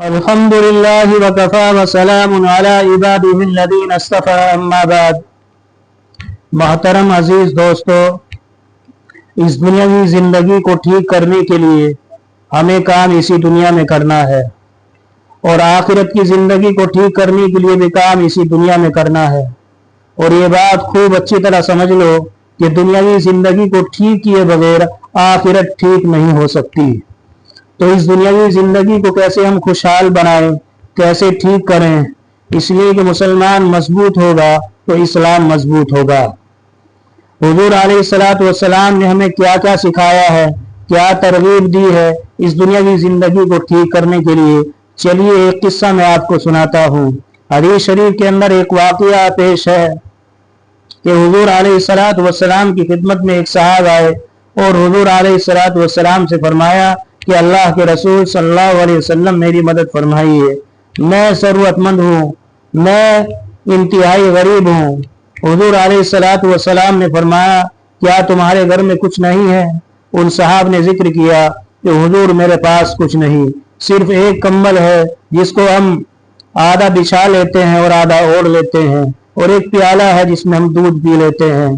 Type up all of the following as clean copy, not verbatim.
अल्हम्दुलिल्लाहि वकफ़ा वसलामुन अला इबादिहिल लज़ीना इस्तफ़ा अम्मा बाद। मोहतरम अजीज दोस्तों, इस दुनियावी जिंदगी को ठीक करने के लिए हमें काम इसी दुनिया में करना है और आखिरत की जिंदगी को ठीक करने के लिए भी काम इसी दुनिया में करना है। और ये बात खूब अच्छी तरह समझ लो कि दुनियावी जिंदगी को ठीक किए बगैर आखिरत ठीक नहीं हो सकती। तो इस दुनियावी जिंदगी को कैसे हम खुशहाल बनाएं, कैसे ठीक करें, इसलिए कि मुसलमान मजबूत होगा तो इस्लाम मजबूत होगा। हुजूर अलैहिस्सलातु वस्सलाम ने हमें क्या क्या सिखाया है, क्या तरगीब दी है इस दुनियावी जिंदगी को ठीक करने के लिए। चलिए एक किस्सा मैं आपको सुनाता हूँ। हदीस शरीफ के अंदर एक वाक़या पेश है कि हुजूर अलैहिस्सलातु वस्सलाम की खिदमत में एक साहब आए और हुजूर अलैहिस्सलातु वस्सलाम से फरमाया कि अल्लाह के रसूल सल्लल्लाहु अलैहि वसल्लम मेरी मदद फरमाइए, मैं ज़रूरतमंद हूँ, मैं इंतहाई गरीब हूँ। हुजूर अलैहिस्सलातु वस्सलाम ने फरमाया क्या तुम्हारे घर में कुछ नहीं है? उन साहब ने जिक्र किया कि हुजूर मेरे पास कुछ नहीं, सिर्फ एक कंबल है जिसको हम आधा बिछा लेते हैं और आधा ओढ़ लेते हैं, और एक प्याला है जिसमें हम दूध पी लेते हैं।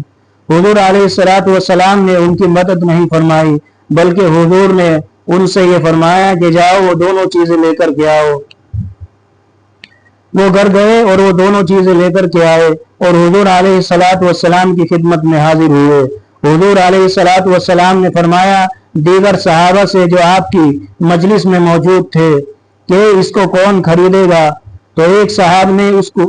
हुजूर अलैहिस्सलातु वस्सलाम ने उनकी मदद नहीं फरमाई, बल्कि हुजूर ने उनसे ये फरमाया कि जाओ वो दोनों चीजें लेकर के आओ। वो घर गए और वो दोनों चीजें लेकर के आए और हुजूर अलैहिस्सलातु वस्सलाम की खिदमत में हाजिर हुए। हुजूर अलैहिस्सलातु वस्सलाम ने फरमाया दीगर सहाबा से जो आपकी मजलिस में मौजूद थे कि इसको कौन खरीदेगा। तो एक साहब ने उसको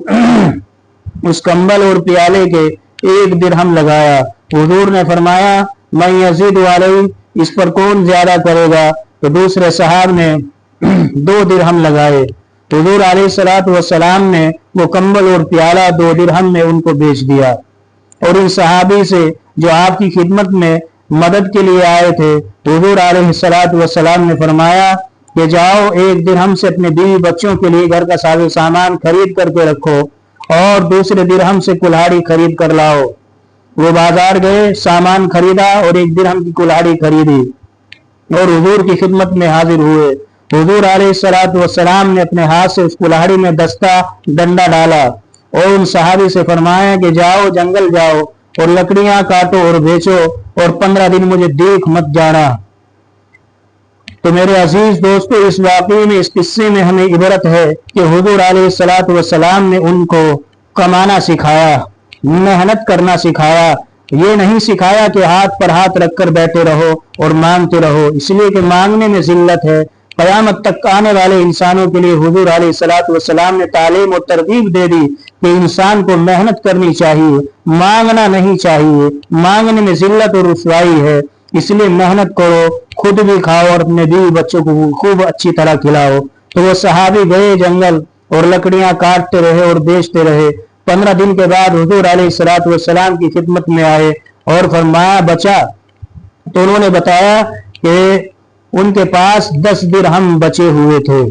उस कंबल और प्याले के 1 दिरहम लगाया। हुजूर ने फरमाया मैं यजीद वाले, इस पर कौन ज्यादा करेगा। तो दूसरे साहब ने 2 दिरहम लगाए। हुजूर अलैहिस्सलातु वस्सलाम ने वो कंबल और प्याला 2 दिरहम में उनको बेच दिया। और इन सहाबी से जो आपकी खिदमत में मदद के लिए आए थे, हुजूर अलैहिस्सलातु वस्सलाम ने फरमाया कि जाओ 1 दिरहम से अपने बीवी बच्चों के लिए घर का सारे सामान खरीद करके रखो और दूसरे दिरहम से कुल्हाड़ी खरीद कर लाओ। वो बाजार गए, सामान खरीदा और 1 दिरहम की कुल्हाड़ी खरीदी और हुजूर की खिदमत में हाजिर हुए। हुजूर अलैहिस्सलातु वस्सलाम ने अपने हाथ से उस कुल्हाड़ी में दस्ता डंडा डाला और उन सहाबी से फरमाया कि जाओ जंगल जाओ और लकड़ियां काटो और बेचो और 15 दिन मुझे देख मत जाना। तो मेरे अजीज दोस्तों, इस वाक़ये में, इस किस्से में हमें इबरत है कि हुजूर अलैहिस्सलातु वस्सलाम ने उनको कमाना सिखाया, मेहनत करना सिखाया। ये नहीं सिखाया कि हाथ पर हाथ रखकर बैठे रहो और मांगते रहो, इसलिए कि मांगने में जिल्लत है। क़यामत तक आने वाले इंसानों के लिए हुजूर अलैहिस्सलातु वस्सलाम ने तालीम और तरगीब दे दी कि इंसान को मेहनत करनी चाहिए, मांगना नहीं चाहिए। मांगने में जिल्लत और रुसवाई है, इसलिए मेहनत करो, खुद भी खाओ और अपने बीवी बच्चों को खूब अच्छी तरह खिलाओ। तो वो सहाबी गए जंगल और लकड़ियां काटते रहे और बेचते रहे। 15 दिन के बाद हुजूर अलैहिस्सलातु वस्सलाम की खिदमत में आए और फरमाया बचा। तो उन्होंने बताया कि उनके पास 10 दिरहम बचे हुए थे।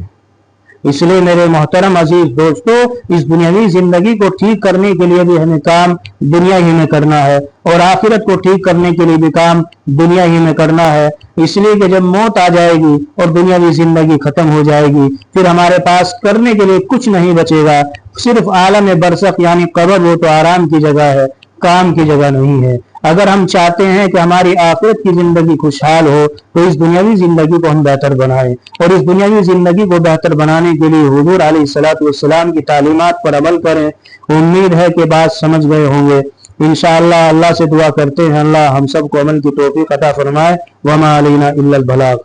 इसलिए मेरे मोहतरम अजीज दोस्तों, इस दुनियावी जिंदगी को ठीक करने के लिए भी हमें काम दुनिया ही में करना है और आखिरत को ठीक करने के लिए भी काम दुनिया ही में करना है। इसलिए कि जब मौत आ जाएगी और दुनियावी जिंदगी खत्म हो जाएगी, फिर हमारे पास करने के लिए कुछ नहीं बचेगा, सिर्फ आलम बरज़ख यानी कब्र, वो तो आराम की जगह है, काम की जगह नहीं है। अगर हम चाहते हैं कि हमारी आखिरत की जिंदगी खुशहाल हो तो इस दुनियावी जिंदगी को हम बेहतर बनाएं और इस दुनियावी जिंदगी को बेहतर बनाने के लिए हुजूर अलैहिस्सलातु वस्सलाम की तालीमात पर अमल करें। उम्मीद है कि बात समझ गए होंगे। इंशाअल्लाह अल्लाह से दुआ करते हैं अल्लाह हम सबको अमल की तौफीक अता फरमाए। वमा अलैना इल्लल बलाग।